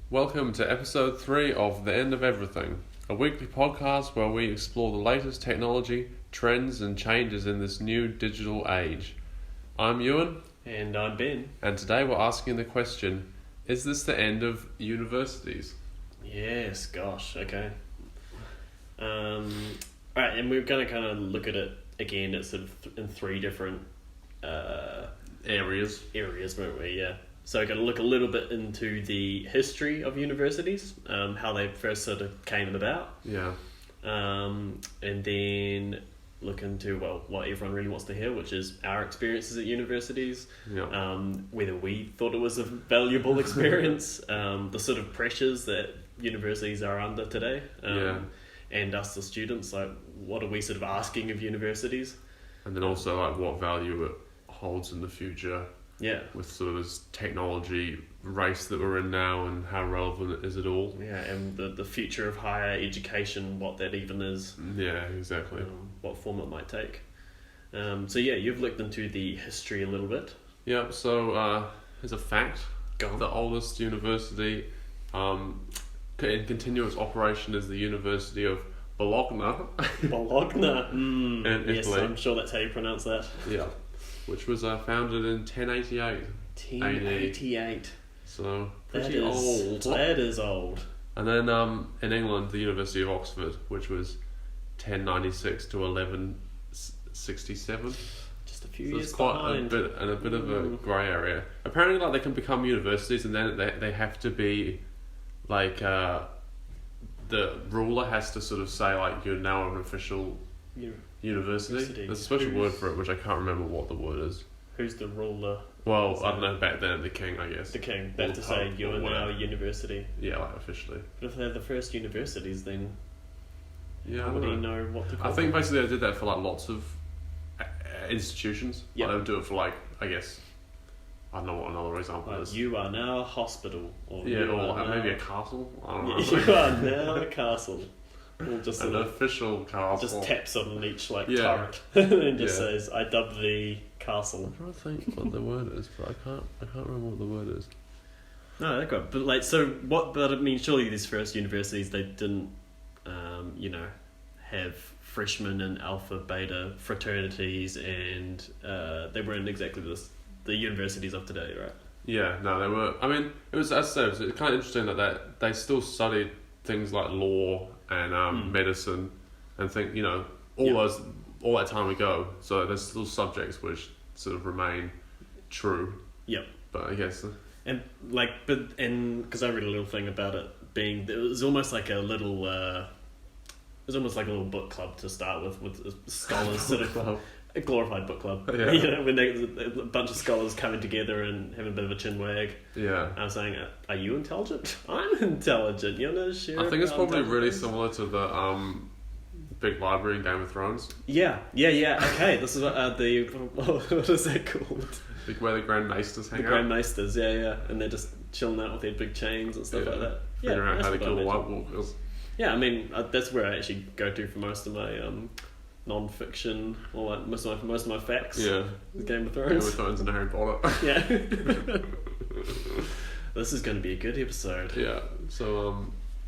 Welcome to Ep03 of The End of Everything, a weekly podcast where we explore the latest technology, trends and changes in this new digital age. I'm Euan. And I'm Ben. And today we're asking the question, is this the end of universities? Yes, gosh, okay. Alright, and we're going to kind of look at it again. It's sort of in three different Areas, weren't we? Yeah. So we're going to look a little bit into the history of universities, how they first sort of came about. Yeah. And then look into, what everyone really wants to hear, which is our experiences at universities. Yeah. Whether we thought it was a valuable experience, the sort of pressures that universities are under today. And us, the students, like, what are we sort of asking of universities? And then also like what value it holds in the future. Yeah. With sort of this technology race that we're in now and how relevant is it all. Yeah, and the future of higher education, what that even is. Yeah, exactly. What form it might take. So yeah, you've looked into the history a little bit. Yeah, so here's a fact. Go on. The oldest university in continuous operation is the University of Bologna. Bologna. In Yes, Italy. I'm sure that's how you pronounce that. Yeah. Which was founded in 1088. 1088. So, That pretty is old. That is old. And then in England, the University of Oxford, which was 1096 to 1167. Just a few So years it's quite behind. a bit of a grey area. Apparently, like, they can become universities, and then they have to be like the ruler has to sort of say like you're now an official university. There's a special word for it, which I can't remember what the word is. Who's the ruler? Well, I don't know. Back then, the king, I guess. The king. They have Or to say pope you or are now whatever. a university. Yeah, like officially. But if they're the first universities, then Yeah, how I would don't you know. know what to call I think them? basically they did that for like lots of institutions. Yeah. Like, they would do it for like, I guess, I don't know what another example Like, is. you are now a hospital. Or Yeah, you or are now... maybe a castle. I don't know. You are now a castle. Or just An sort of official castle. just taps on each Yeah. turret and just Yeah. says, "I dub thee castle." I'm trying to think what the word is, but I can't remember what the word is. No, they're good. But like, so what? But I mean, surely these first universities, they didn't, have freshmen and alpha beta fraternities, and they weren't exactly the universities of today, right? Yeah, no, they were. I mean, it was, as I said, it was kind of interesting that they still studied things like law and medicine, and all that time ago. So there's still subjects which sort of remain true. Yep. But I guess. And like, because I read a little thing about it being, it was almost like a little, it was almost like a little book club to start with scholars sort of. A glorified book club. Yeah. When a bunch of scholars coming together and having a bit of a chin wag. Yeah. I'm saying, are you intelligent? I'm intelligent. You're not sure. I think it's probably really intelligence? similar to the big library in Game of Thrones. Yeah. Okay, this is what what is that called? Where the Grand Maesters hang The out. Grand Maesters, yeah. And they're just chilling out with their big chains and stuff like that. Figuring out that's how to what I kill the White imagine. Walkers. Yeah, I mean, that's where I actually go to for most of my non-fiction, or like most of my facts. Yeah. Game of Game Thrones. of Thrones and Harry Potter. Yeah. This is going to be a good episode. Yeah. So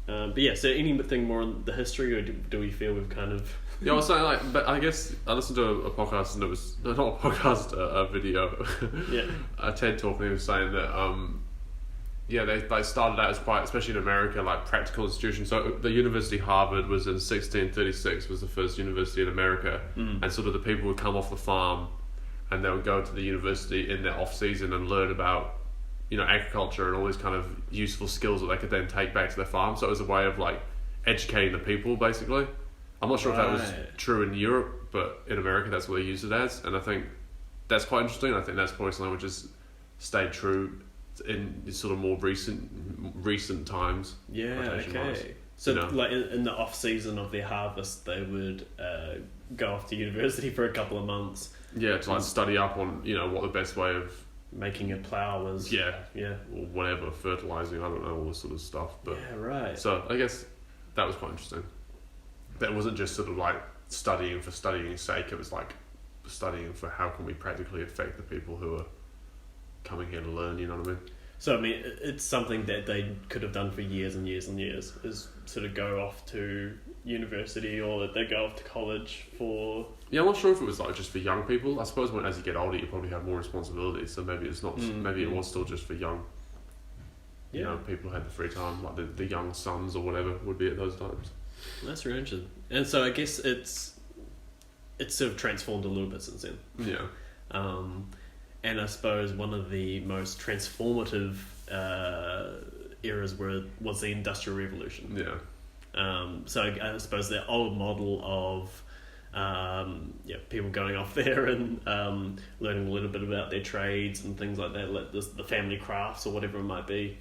But yeah, so anything more on the history, or do we feel we've kind of... yeah, I was saying, like, but I guess I listened to a podcast, and it was not a podcast, a video, Yeah. a TED talk, and he was saying that they started out as quite, especially in America, like practical institutions. So the University Harvard was in 1636, was the first university in America, and sort of the people would come off the farm, and they would go to the university in their off season and learn about agriculture and all these kind of useful skills that they could then take back to their farm. So it was a way of like educating the people, basically. I'm not sure if that was Right. true in Europe, but in America that's what they used it as, and I think that's quite interesting. I think that's probably something which has stayed true in sort of more recent times. Yeah, quotation-wise. okay. So like in the off season of their harvest, they would go off to university for a couple of months. Yeah, to like study up on what the best way of Making a plough was... yeah Yeah. or whatever, fertilizing, I don't know, all this sort of stuff. But Yeah, right. so I guess that was quite interesting. That wasn't just sort of like studying for studying's sake. It was like studying for how can we practically affect the people who are coming here to learn. You know what I mean? So I mean, it's something that they could have done for years and years and years, is sort of go off to university or that they go off to college for... Yeah, I'm not sure if it was like just for young people. I suppose as you get older, you probably have more responsibilities, so maybe it's not. Maybe it was still just for young. You know, people who had the free time, like the young sons or whatever would be at those times. That's really interesting. And so I guess it's sort of transformed a little bit since then. Yeah. And I suppose one of the most transformative eras was the Industrial Revolution. Yeah. So I suppose the old model of people going off there and learning a little bit about their trades and things like that, like the family crafts or whatever it might be,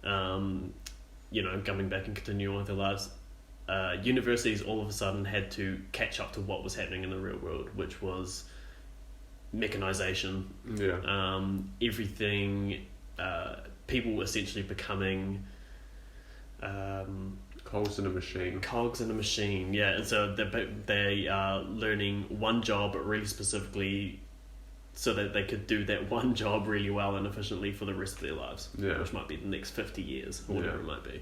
coming back and continuing with their lives. Universities all of a sudden had to catch up to what was happening in the real world, which was mechanization. Yeah. Everything, people essentially becoming cogs in a machine. Yeah. And so they are learning one job really specifically so that they could do that one job really well and efficiently for the rest of their lives, which might be the next 50 years or whatever it might be.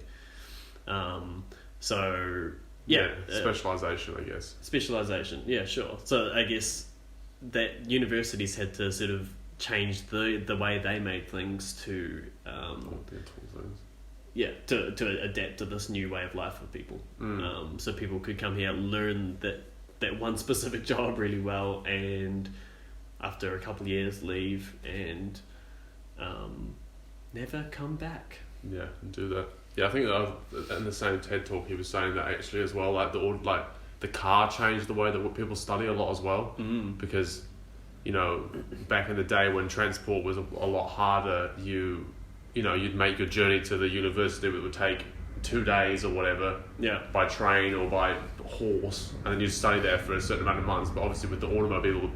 Specialization, I guess. Specialization, yeah, sure. So I guess that universities had to sort of change the way they made things to to adapt to this new way of life for people. So people could come here, learn that one specific job really well, and after a couple of years leave and never come back. Yeah, and do that. Yeah, I think that in the same TED talk he was saying that actually as well, like the car changed the way that people study a lot as well, because back in the day when transport was a lot harder, you'd make your journey to the university, it would take 2 days or whatever, by train or by horse, and then you'd study there for a certain amount of months. But obviously with the automobile,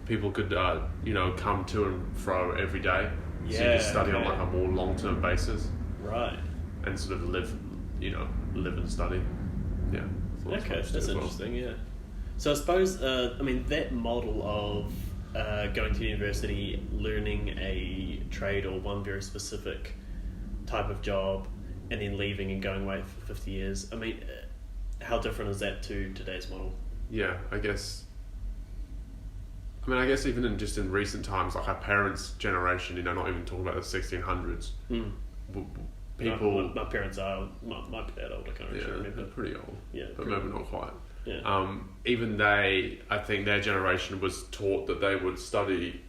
people could come to and fro every day, so you could study on like a more long-term basis, right, and sort of live and study. Yeah. Okay, that's interesting. Yeah. So I suppose that model of going to university, learning a trade or one very specific type of job, and then leaving and going away for 50 years. I mean, how different is that to today's model? Yeah, I guess even in recent times, like our parents' generation, not even talking about the 1600s. People. My parents are might be that old. I can't really remember. They're pretty old. Yeah, but maybe not quite. Yeah. Even I think their generation was taught that they would study.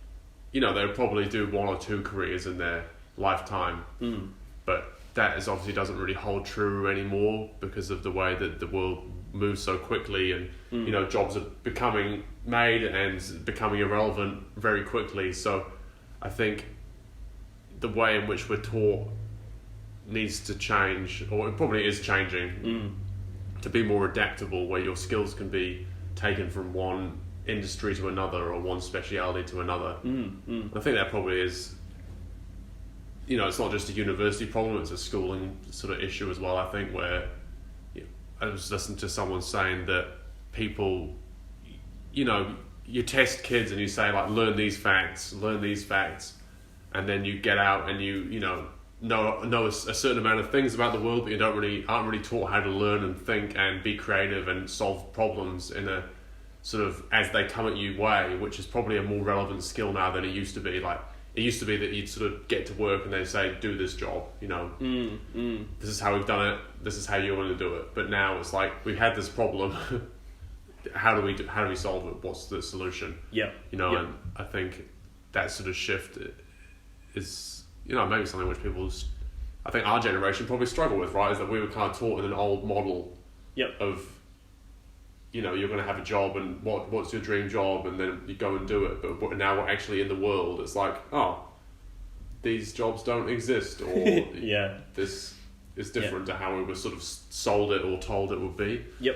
They would probably do 1 or 2 careers in their lifetime. But that obviously doesn't really hold true anymore because of the way that the world moves so quickly, and jobs are becoming made and becoming irrelevant very quickly. So I think the way in which we're taught needs to change, or it probably is changing, to be more adaptable, where your skills can be taken from one industry to another or one speciality to another. I think that probably is, it's not just a university problem, it's a schooling sort of issue as well, I think, where I was listening to someone saying that people, you test kids and you say, like, learn these facts, and then you get out and you know a certain amount of things about the world, but you aren't really taught how to learn and think and be creative and solve problems in a sort of as they come at you way, which is probably a more relevant skill now than it used to be. Like, it used to be that you'd sort of get to work and they'd say, do this job, this is how we've done it, this is how you're going to do it. But now it's like, we've had this problem, how do we solve it? What's the solution? And I think that sort of shift is, maybe something which I think our generation probably struggle with, right? Is that we were kind of taught in an old model of, you're going to have a job and what's your dream job, and then you go and do it. But now we're actually in the world, it's like, oh, these jobs don't exist, or this is different to how we were sort of sold it or told it would be. Yeah,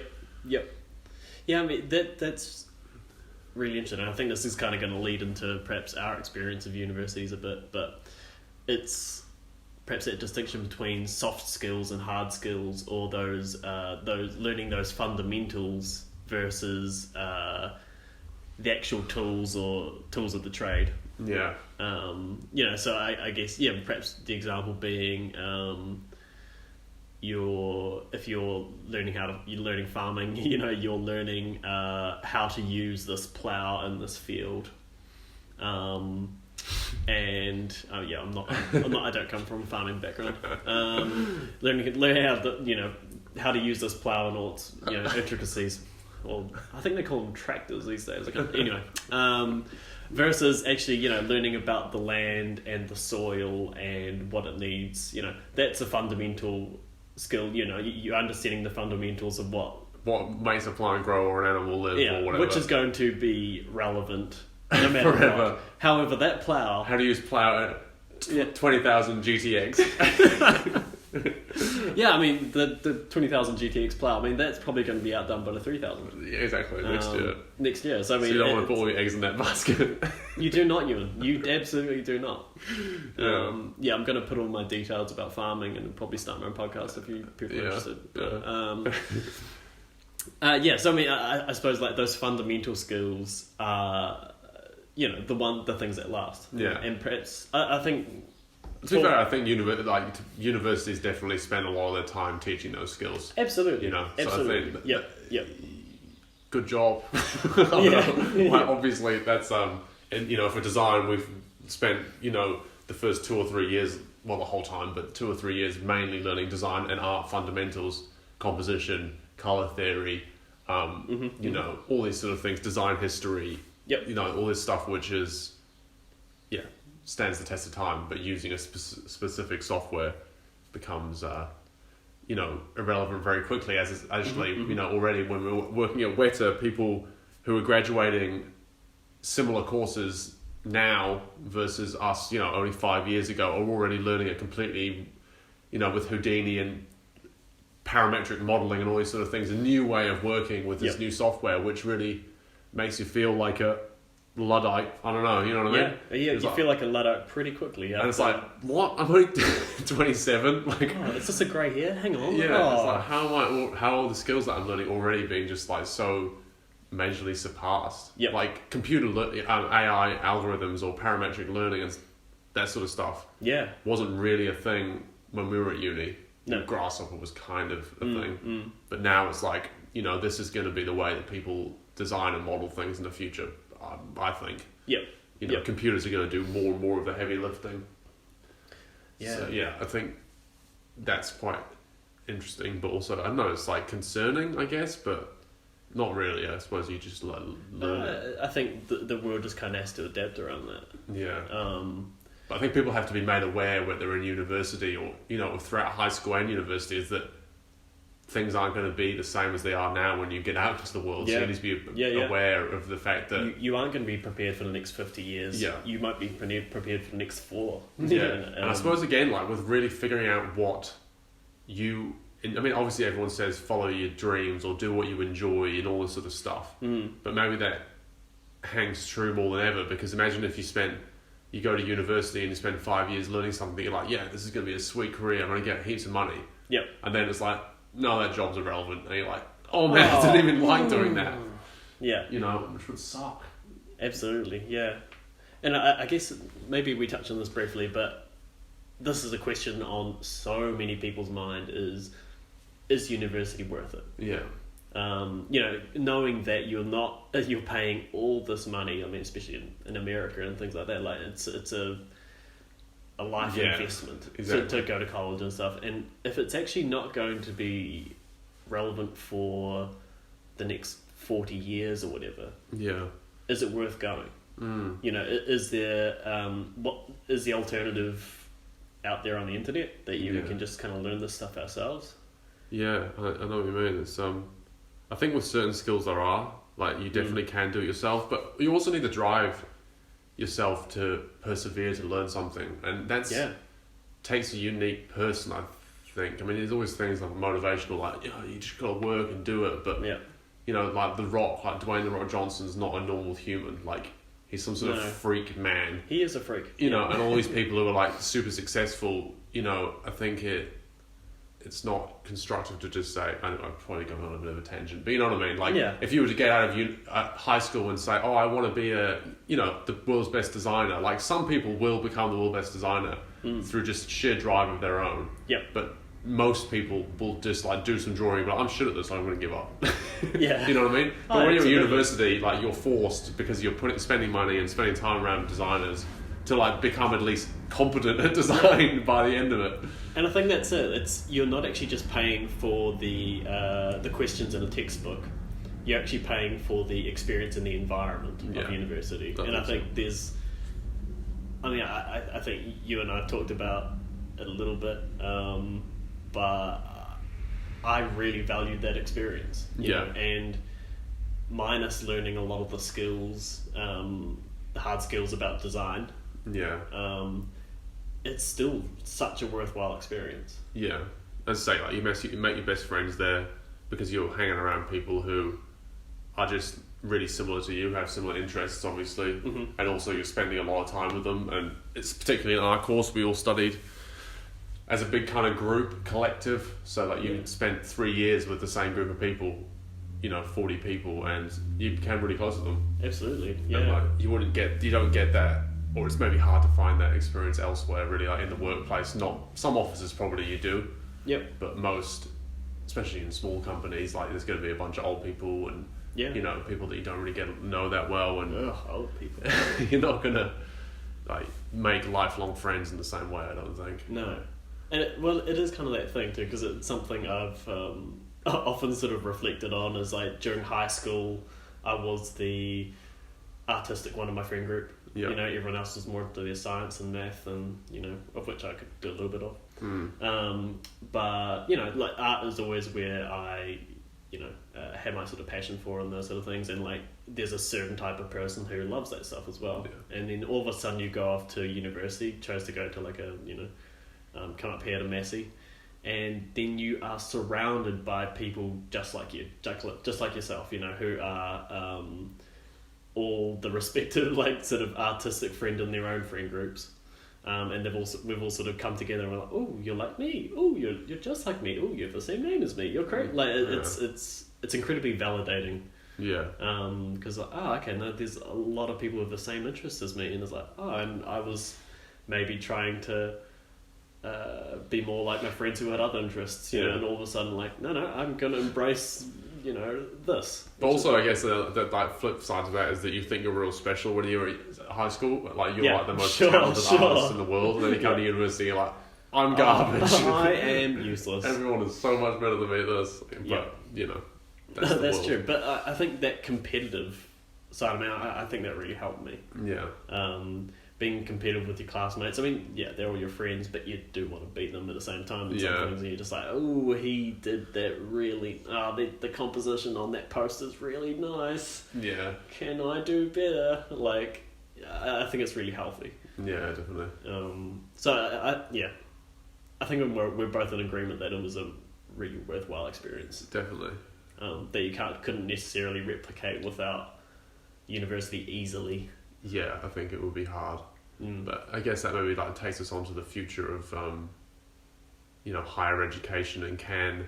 I mean, that's really interesting. I think this is kind of going to lead into perhaps our experience of universities a bit, but it's perhaps that distinction between soft skills and hard skills, or those learning those fundamentals versus the actual tools of the trade. Yeah. So I guess, perhaps the example being, if you're learning farming, you're learning how to use this plow in this field. I don't come from a farming background. Learning how to use this plow and all its intricacies. Well, I think they call them tractors these days. Anyway, versus actually learning about the land and the soil and what it needs. That's a fundamental skill. You're understanding the fundamentals of what makes a plant grow or an animal live or whatever, which is going to be relevant no matter forever. What. However, that plow. How to use plow 20,000 GTX. Yeah, I mean the 20,000 GTX plow. I mean that's probably going to be outdone by the 3,000. Yeah, exactly. Next year. So you don't want to put all your eggs in that basket. You do not, Euan. You absolutely do not. Yeah. I'm going to put all my details about farming and probably start my own podcast if you people are interested. So I mean, I suppose like those fundamental skills are, the things that last. Yeah. And perhaps I think. To be fair, I think universities definitely spend a lot of their time teaching those skills. Absolutely. Absolutely. So I think Yep. Good job. Obviously, that's and for design, we've spent the first 2 or 3 years, well, the whole time, but 2 or 3 years mainly learning design and art fundamentals, composition, color theory, all these sort of things, design history. Yep. All this stuff, which is stands the test of time, but using a specific software becomes irrelevant very quickly, as is actually already when we were working at Weta, people who are graduating similar courses now versus us only 5 years ago are already learning it completely with Houdini and parametric modeling and all these sort of things, a new way of working with this new software, which really makes you feel like a Luddite. I don't know, you know what I mean? Yeah, you feel like a Luddite pretty quickly. And it's like, what? I'm only 27. Is this a grey hair? Hang on. Yeah, it's like, how are the skills that I'm learning already being just like so majorly surpassed? Yep. Like computer AI algorithms or parametric learning and that sort of stuff. Yeah. Wasn't really a thing when we were at uni. No. Grasshopper was kind of a thing. But now it's like, this is going to be the way that people design and model things in the future. I think. Yep. Computers are going to do more and more of the heavy lifting. Yeah. So, I think that's quite interesting, but also, I don't know, it's like concerning, I guess, but not really. I suppose you just learn it. I think the world just kind of has to adapt around that. Yeah. But I think people have to be made aware when they're in university or, throughout high school and university is that things aren't going to be the same as they are now when you get out into the world. So you need to be aware of the fact that you aren't going to be prepared for the next 50 years. Yeah. You might be prepared for the next 4. Yeah. And I suppose again, like with really figuring out what obviously everyone says follow your dreams or do what you enjoy and all this sort of stuff. But maybe that hangs true more than ever, because imagine if you go to university and you spend 5 years learning something, you're like, this is going to be a sweet career, I'm going to get heaps of money. Yep. And then it's like, no, that job's irrelevant. And you're like, oh man, I didn't even like doing that. Yeah. Which would suck. Absolutely, yeah. And I guess maybe we touched on this briefly, but this is a question on so many people's mind is university worth it? Yeah. Knowing that you're paying all this money, I mean, especially in America and things like that, like it's a life investment to go to college and stuff, and if it's actually not going to be relevant for the next 40 years or whatever, is it worth going? Is there what is the alternative out there on the internet that we can just kind of learn this stuff ourselves? I know what you mean. It's I think with certain skills there are, like you definitely can do it yourself, but you also need to drive yourself to persevere to learn something, and that's takes a unique person, I think. I mean, there's always things like motivational, like you just gotta work and do it, but like The Rock, like Dwayne "The Rock" Johnson's not a normal human. Like he's some sort of freak man. He is a freak, and all these people who are like super successful. I think it's not constructive to just say, I'm probably going on a bit of a tangent, but you know what I mean? Like, Yeah. if you were to get out of high school and say, oh, I want to be the world's best designer, like, some people will become the world's best designer through just sheer drive of their own. Yep. But most people will just, like, do some drawing, but I'm shit at this, so I'm going to give up. Yeah. You know what I mean? But when you're at absolutely. university, like, you're forced, because you're spending money and spending time around designers, to, like, become at least competent at design by the end of it. And I think that's it. You're not actually just paying for the questions in a textbook. You're actually paying for the experience in the environment of university. And I think I think you and I have talked about it a little bit, but I really valued that experience. You know, and minus learning a lot of the skills, the hard skills about design. Yeah. It's still such a worthwhile experience. Yeah. As I say, like, you make your best friends there because you're hanging around people who are just really similar to you, have similar interests, obviously, and also you're spending a lot of time with them. And it's particularly in our course, we all studied as a big kind of group, collective. So, like, you spent 3 years with the same group of people, 40 people, and you became really close with them. Absolutely, yeah. And, like, you don't get that. Or it's maybe hard to find that experience elsewhere, really, like in the workplace. Not some offices probably you do. Yep. But most, especially in small companies, like, there's going to be a bunch of old people and people that you don't really get to know that well, and old people. you're not going to, like, make lifelong friends in the same way, I don't think. No, and it is kind of that thing too, because it's something I've often sort of reflected on. Is like during high school, I was the artistic one in my friend group. Yeah. Everyone else was more into their science and math, and of which I could do a little bit of. But like, art is always where I had my sort of passion for, and those sort of things. And like, there's a certain type of person who loves that stuff as well. Yeah. And then all of a sudden, you go off to university, chose to go to like a come up here to Massey, and then you are surrounded by people just like you, just like yourself, who are all the respective, like, sort of artistic friend in their own friend groups, and we've all sort of come together and we're like, oh, you're like me, oh, you're just like me, oh, you have the same name as me, you're correct. Like, it's incredibly validating. Yeah. Because okay, no, there's a lot of people with the same interests as me, and it's like, and I was maybe trying to be more like my friends who had other interests, and all of a sudden, like, no, I'm going to embrace this. But also, I guess the like flip side of that is that you think you're real special when you're at high school, like, you're like the most talented artist in the world, and then you come to university, you're like, I'm garbage. I am useless. Everyone is so much better than me at this. But that's true. But I think that competitive side of me, I think that really helped me. Yeah. Being competitive with your classmates. I mean, they're all your friends, but you do want to beat them at the same time. And sometimes you're just like, oh, he did that really... the composition on that poster is really nice. Yeah. Can I do better? Like, I think it's really healthy. Yeah, definitely. I think we're both in agreement that it was a really worthwhile experience. Definitely. That you couldn't necessarily replicate without university easily. Yeah, I think it would be hard. But I guess that maybe like takes us on to the future of higher education, and can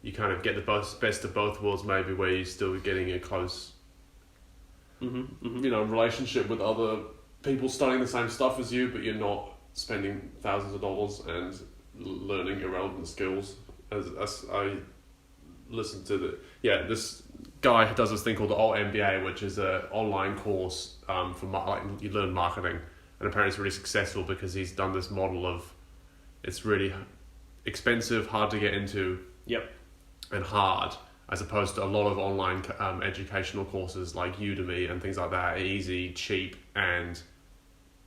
you kind of get the best of both worlds, maybe, where you're still getting a close relationship with other people studying the same stuff as you, but you're not spending thousands of dollars and learning irrelevant skills. As I listened to this guy does this thing called the Alt MBA, which is an online course for you learn marketing, and apparently it's really successful because he's done this model of it's really expensive, hard to get into, and hard, as opposed to a lot of online educational courses like Udemy and things like that, are easy, cheap, and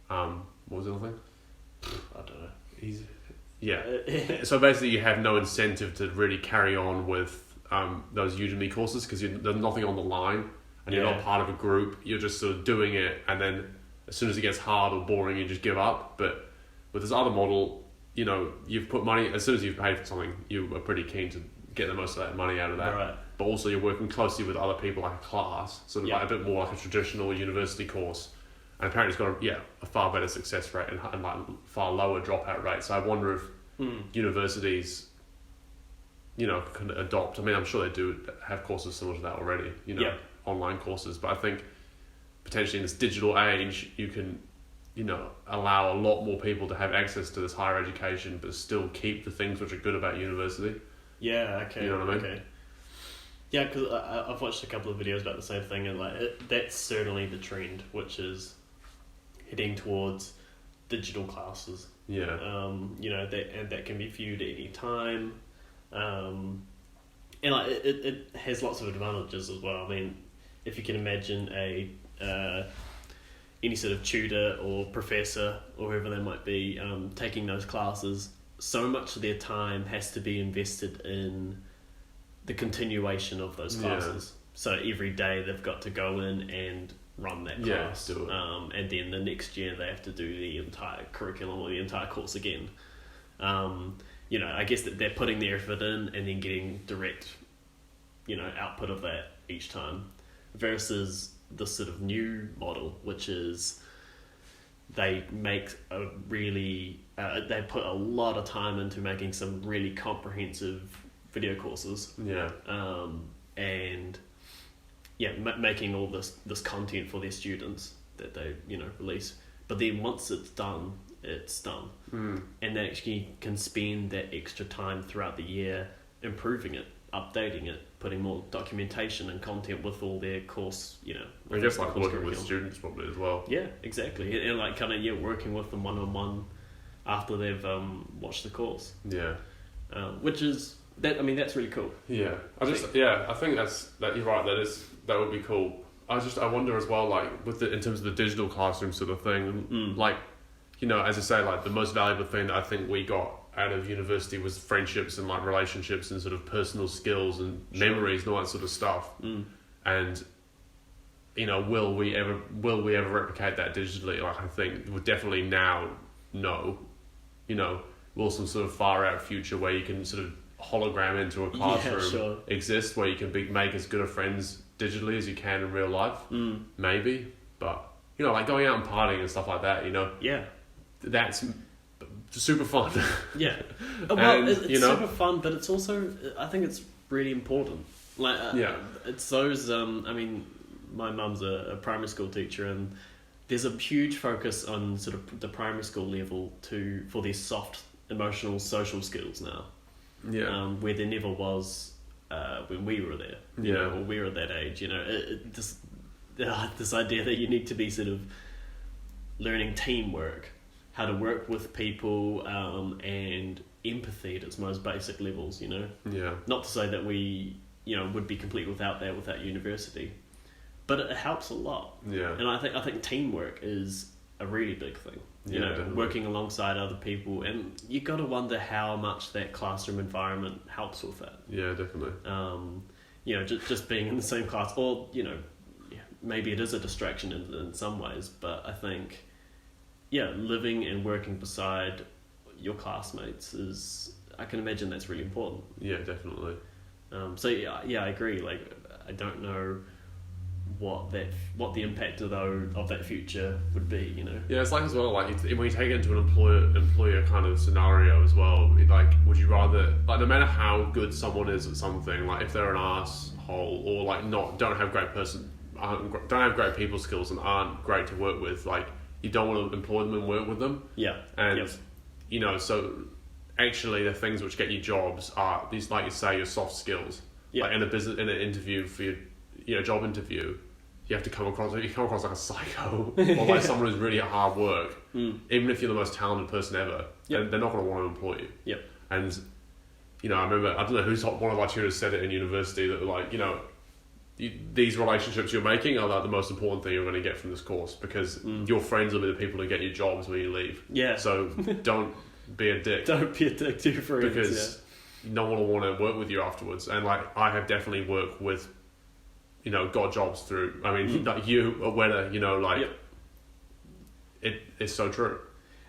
what was the other thing? I don't know. Easy. Yeah. So basically, you have no incentive to really carry on with those Udemy courses because there's nothing on the line, and you're not part of a group. You're just sort of doing it, and then as soon as it gets hard or boring, you just give up. But with this other model, you've put money, as soon as you've paid for something, you are pretty keen to get the most of that money out of that. Right. But also you're working closely with other people, like a class, sort of like a bit more like a traditional university course. And apparently it's got a far better success rate and like far lower dropout rate. So I wonder if universities can adopt. I mean, I'm sure they do have courses similar to that already, online courses, but I think potentially in this digital age, you can, allow a lot more people to have access to this higher education, but still keep the things which are good about university. Yeah, okay. You know what I mean? Okay. Yeah, because I've watched a couple of videos about the same thing, and that's certainly the trend, which is heading towards digital classes. Yeah. That can be viewed at any time, and it has lots of advantages as well. I mean, if you can imagine any sort of tutor or professor or whoever they might be taking those classes, so much of their time has to be invested in the continuation of those classes. Yeah. So every day they've got to go in and run that class. Do it. And then the next year they have to do the entire curriculum or the entire course again. I guess that they're putting the effort in and then getting direct, output of that each time, versus the sort of new model, which is they make they put a lot of time into making some really comprehensive video courses. Yeah. Making all this content for their students that they release. But then once it's done, it's done. And they actually can spend that extra time throughout the year improving it, updating it, putting more documentation and content with all their course, I guess like working with students probably as well. Yeah, exactly. And like kind of working with them one-on-one after they've watched the course. Yeah. Which is that's really cool. Yeah. I think that you're right, that would be cool. I wonder as well, like in terms of the digital classroom sort of thing, like, as I say, like the most valuable thing that I think we got out of university was friendships and like relationships and sort of personal skills and memories and all that sort of stuff. And will we ever replicate that digitally? Like I think we'll definitely now know, will some sort of far out future where you can sort of hologram into a classroom exist, where you can make as good of friends digitally as you can in real life? Maybe, but like going out and partying and stuff like that, that's super fun. Yeah. Well, it's super fun, but it's also, I think it's really important. Like, it's those, my mum's a primary school teacher, and there's a huge focus on sort of the primary school level for these soft, emotional, social skills now. Yeah. Where there never was when we were there. Or we were at that age. This idea that you need to be sort of learning teamwork, how to work with people, and empathy at its most basic levels. Yeah. Not to say that we would be complete without that, without university, but it helps a lot. Yeah. And I think teamwork is a really big thing. Definitely. Working alongside other people, and you got to wonder how much that classroom environment helps with that. Yeah, definitely. Just being in the same class, or maybe it is a distraction in some ways, but I think, living and working beside your classmates I can imagine that's really important. Yeah, definitely. I agree. Like, I don't know what the impact of that future would be. Yeah, it's like as well, like when you take it into an employer kind of scenario as well, like would you rather, like, no matter how good someone is at something, like if they're an asshole or like don't have great people skills and aren't great to work with, like you don't want to employ them and work with them. Yeah. And so actually the things which get you jobs are these, like you say, your soft skills. Yeah. Like in an interview for your job interview, you have to come across like a psycho or like someone who's really hard work. Even if you're the most talented person ever, they're not going to want to employ you. Yep. And I remember, I don't know one of our tutors said it in university that like these relationships you're making are like the most important thing you're going to get from this course, because your friends will be the people who get you jobs when you leave. Yeah. So don't be a dick. Don't be a dick to your friends. Because no one will want to work with you afterwards. And like I have definitely worked with, got jobs through. I mean, like you or whether it's so true.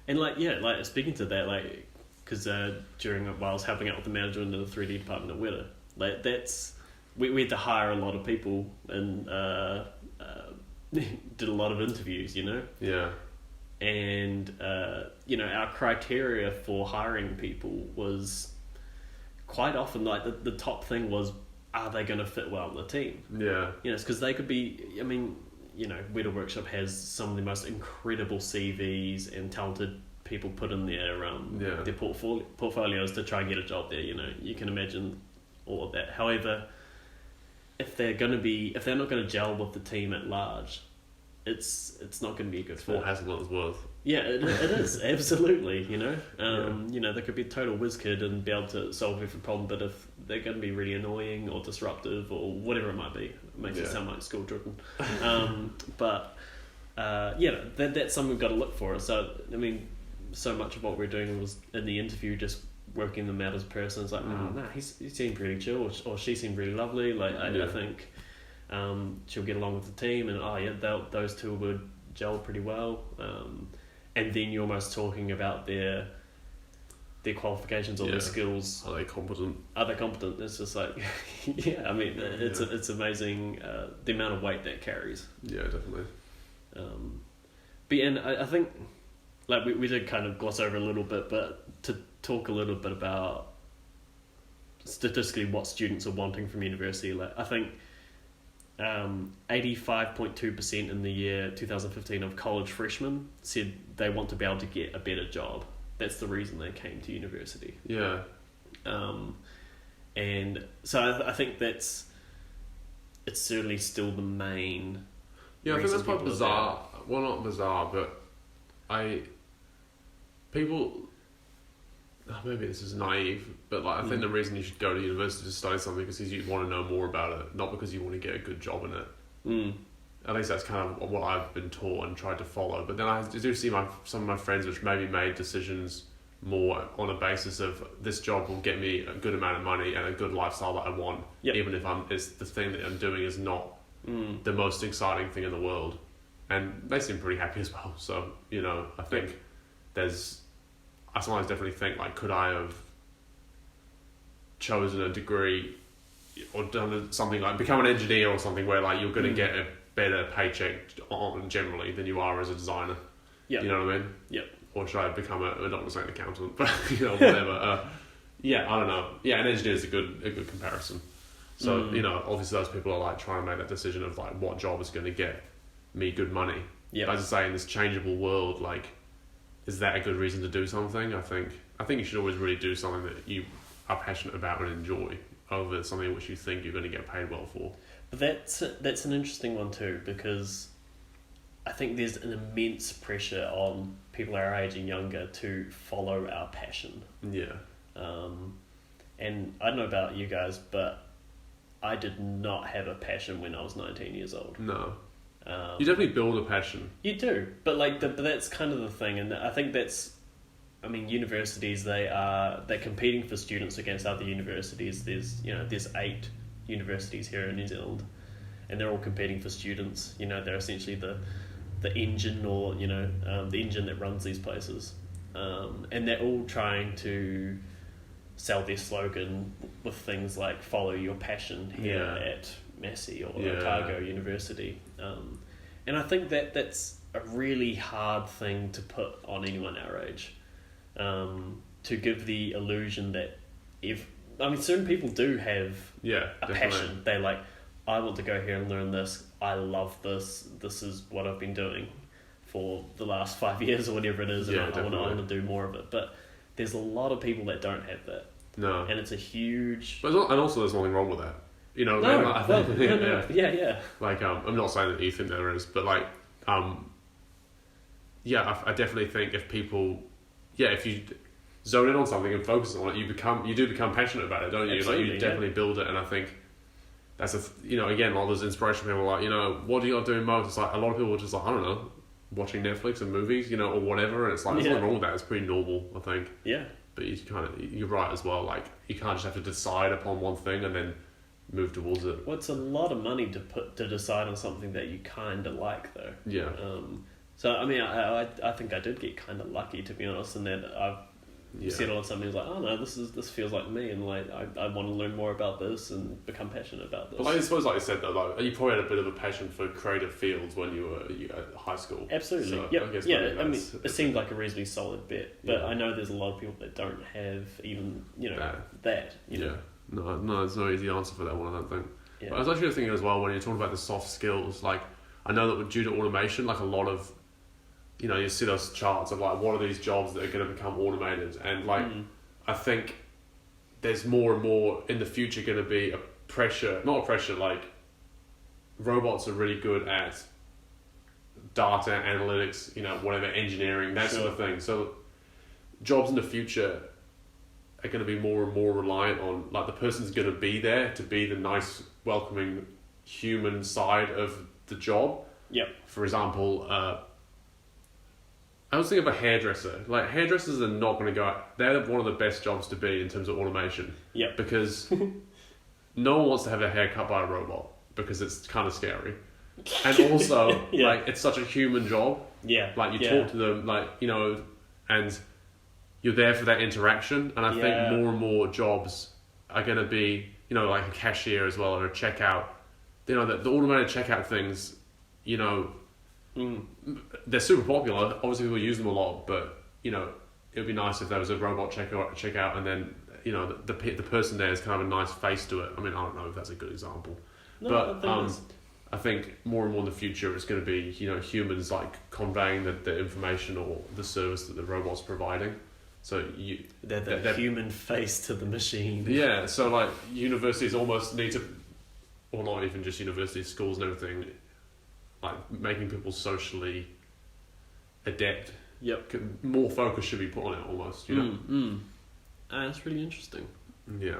And like speaking to that, like because while I was helping out with the management of the 3D department at Weta, like that's. We had to hire a lot of people and did a lot of interviews, Yeah. And, our criteria for hiring people was quite often, like, the top thing was, are they going to fit well in the team? Yeah. You know, it's because they could be, I mean, you know, Weta Workshop has some of the most incredible CVs and talented people put in their portfolios to try and get a job there. You know, you can imagine all of that. However, if they're not going to gel with the team at large, it's not going to be a good fit. More hassle than it's worth. Yeah, it is, absolutely, you know. You know, they could be a total whiz kid and be able to solve every problem, but if they're going to be really annoying or disruptive or whatever it might be, it makes it sound like school children. That's something we've got to look for. So, I mean, so much of what we're doing was in the interview just working them out as a person. It's like, he seemed really chill, or she seemed really lovely. Like, I think she'll get along with the team, and those two would gel pretty well. And then you're almost talking about their qualifications or their skills. Are they competent? It's just like, I mean, it's amazing the amount of weight that carries. Yeah, definitely. And I think, like, we did kind of gloss over a little bit, but to talk a little bit about statistically what students are wanting from university, like, I think 85.2% in the year 2015 of college freshmen said they want to be able to get a better job. That's the reason they came to university. Yeah. And so I think it's certainly still the main. Yeah, I think that's quite bizarre. Well, not bizarre, but maybe this is naive, but like I think the reason you should go to university to study something is because you want to know more about it, not because you want to get a good job in it. At least that's kind of what I've been taught and tried to follow. But then I do see some of my friends which maybe made decisions more on a basis of this job will get me a good amount of money and a good lifestyle that I want, even if it's the thing that I'm doing is not the most exciting thing in the world. And they seem pretty happy as well. So, you know, I think I sometimes definitely think, like, could I have chosen a degree or done something like become an engineer or something where, like, you're going to get a better paycheck on generally than you are as a designer? You know what I mean? Yep. Or should I become I'm not going to say an accountant, but, you know, whatever. I don't know. Yeah, an engineer is a good comparison. So, you know, obviously those people are, like, trying to make that decision of, like, what job is going to get me good money. As I say, in this changeable world, like, is that a good reason to do something? I think you should always really do something that you are passionate about and enjoy over something which you think you're going to get paid well for. But that's an interesting one too, because I think there's an immense pressure on people our age and younger to follow our passion. Yeah. And I don't know about you guys, but I did not have a passion when I was 19 years old. No. You definitely build a passion. You do, but like, but that's kind of the thing, and I think universities, they're competing for students against other universities. There's 8 universities here in New Zealand, and they're all competing for students. You know, they're essentially the engine, or the engine that runs these places, and they're all trying to sell their slogan with things like "Follow your passion" here at Massey or Otago University, and I think that's a really hard thing to put on anyone our age, to give the illusion that certain people do have a passion. They're like, I want to go here and learn this. I love this. This is what I've been doing for the last 5 years or whatever it is, and I want to do more of it. But there's a lot of people that don't have that. No, and it's a huge. And also, there's nothing wrong with that. You know, no, like, yeah. Like, I'm not saying that you think there is, but like, I definitely think if people, if you zone in on something and focus on it, you do become passionate about it, don't you? Absolutely, like, you definitely build it, and I think that's again, all those inspirational people are like, what do you like doing most? It's like a lot of people are just like, I don't know, watching Netflix and movies, or whatever, and it's like, there's nothing wrong with that. It's pretty normal, I think. Yeah. But you're right as well. Like, you can't just have to decide upon one thing and then move towards it. Well, it's a lot of money to decide on something that you kind of like, though. Yeah. So I mean, I think I did get kind of lucky, to be honest, in that settle on something. It's like, oh no, this feels like me, and like I want to learn more about this and become passionate about this. But I suppose, like you said, though, like you probably had a bit of a passion for creative fields when you were at high school. Absolutely, So yeah, I guess I mean, it seemed like a reasonably solid bet, but Yeah. I know there's a lot of people that don't have even that. You know? No, there's no easy answer for that one, I don't think. Yeah. But I was actually thinking as well, when you're talking about the soft skills, like, I know that due to automation, like a lot of, you see those charts of like, what are these jobs that are going to become automated? And like, I think there's more and more in the future going to be like, robots are really good at data analytics, whatever, engineering, that sort of thing. So jobs in the future are going to be more and more reliant on, like, the person's going to be there to be the nice, welcoming human side of the job. Yep. For example, I was thinking of a hairdresser. Like, hairdressers are not going to go out. They're one of the best jobs to be in terms of automation. Yep. Because no one wants to have their hair cut by a robot because it's kind of scary. And also, like, it's such a human job. Yeah. Like, you talk to them, like, and you're there for that interaction. And I think more and more jobs are going to be, like a cashier as well, or a checkout. The automated checkout things, they're super popular. Obviously, people use them a lot, but, it would be nice if there was a robot checkout and then, the person there is kind of a nice face to it. I mean, I don't know if that's a good example. No, but I think more and more in the future it's going to be, humans like conveying the information or the service that the robot's providing. So they're the human face to the machine. Yeah, so like universities almost need to, or not even just universities, schools and everything, like making people socially adept. Yep. More focus should be put on it almost, That's really interesting. Yeah.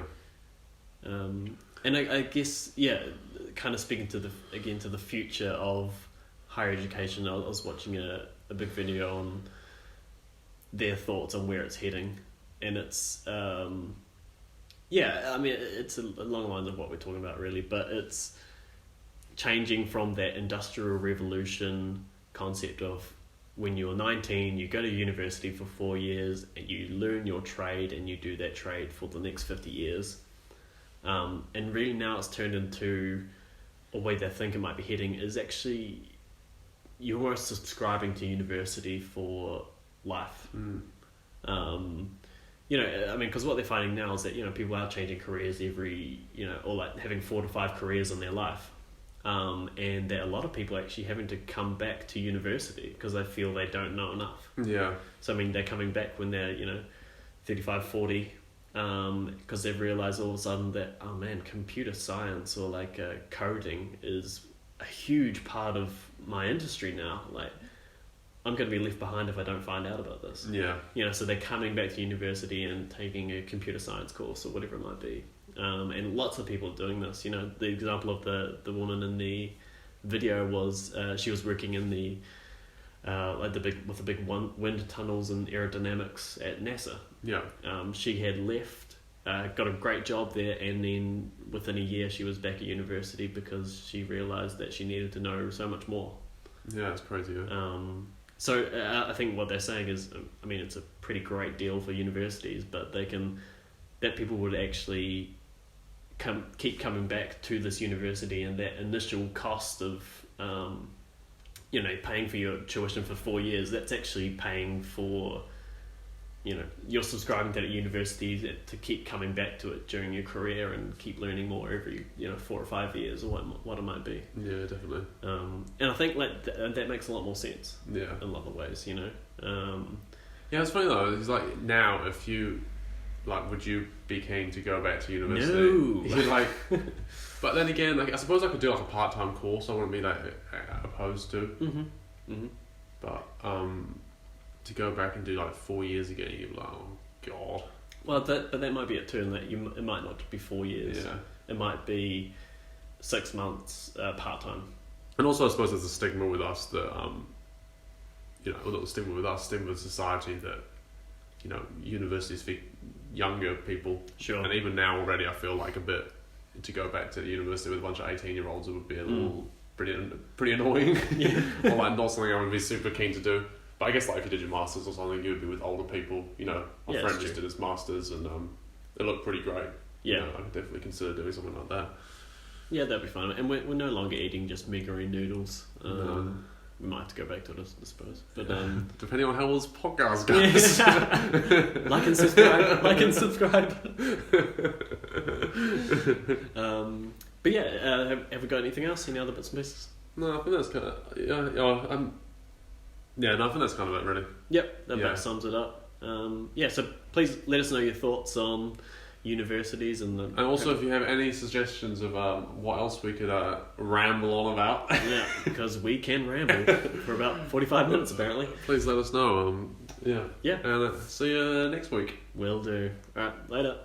And I guess, kind of speaking to the future of higher education, I was watching a big video on their thoughts on where it's heading, and it's I mean, it's along the lines of what we're talking about really, but it's changing from that industrial revolution concept of when you're 19 you go to university for 4 years and you learn your trade and you do that trade for the next 50 years, and really now it's turned into a way they think it might be heading is actually you're almost subscribing to university for life. I mean, because what they're finding now is that people are changing careers every or like having 4 to 5 careers in their life, and that a lot of people are actually having to come back to university because they feel they don't know enough. So I mean, they're coming back when they're 35, 40, because they've realized all of a sudden that, oh man, computer science or like coding is a huge part of my industry now. Like, I'm going to be left behind if I don't find out about this. So they're coming back to university and taking a computer science course or whatever it might be. And lots of people are doing this. The example of the woman in the video was she was working in the with the big wind tunnels and aerodynamics at NASA. She had left, got a great job there, and then within a year she was back at university because she realised that she needed to know so much more. Yeah, it's crazy. So I think what they're saying is, I mean, it's a pretty great deal for universities, but that people would actually keep coming back to this university, and that initial cost of paying for your tuition for 4 years, that's actually paying for you're subscribing to that university to keep coming back to it during your career and keep learning more every 4 or 5 years or what it might be. Yeah, definitely. And I think like that makes a lot more sense. Yeah. In a lot of ways, Yeah, it's funny though. It's like now, if you would you be keen to go back to university? No. But then again, I suppose I could do like a part-time course. I wouldn't be opposed to. But to go back and do 4 years again, you're like, oh god. Well, but that might be it too, in that it might not be 4 years. Yeah. It might be 6 months part-time. And also, I suppose there's a stigma with us that, not stigma with us, stigma with society that, universities for younger people. Sure. And even now already, I feel like a bit to go back to the university with a bunch of 18-year-olds, it would be a little pretty annoying. Yeah. Or not something I would be super keen to do. But I guess like if you did your masters or something, you'd be with older people. You know, my friend just did his masters, and it looked pretty great. Yeah, you know, I could definitely consider doing something like that. Yeah, that'd be fun. And we're no longer eating just megari noodles. No. We might have to go back to it, I suppose. But depending on how well this podcast goes. Like and subscribe. Like and subscribe. But yeah, have we got anything else? Any other bits and pieces? No, I think that's kind of I think that's kind of it, really. Yep, that about sums it up. So please let us know your thoughts on universities and also if you have any suggestions of what else we could ramble on about. Yeah, because we can ramble for about 45 minutes apparently. Please let us know. Yeah. And see you next week. Will do. Alright, later.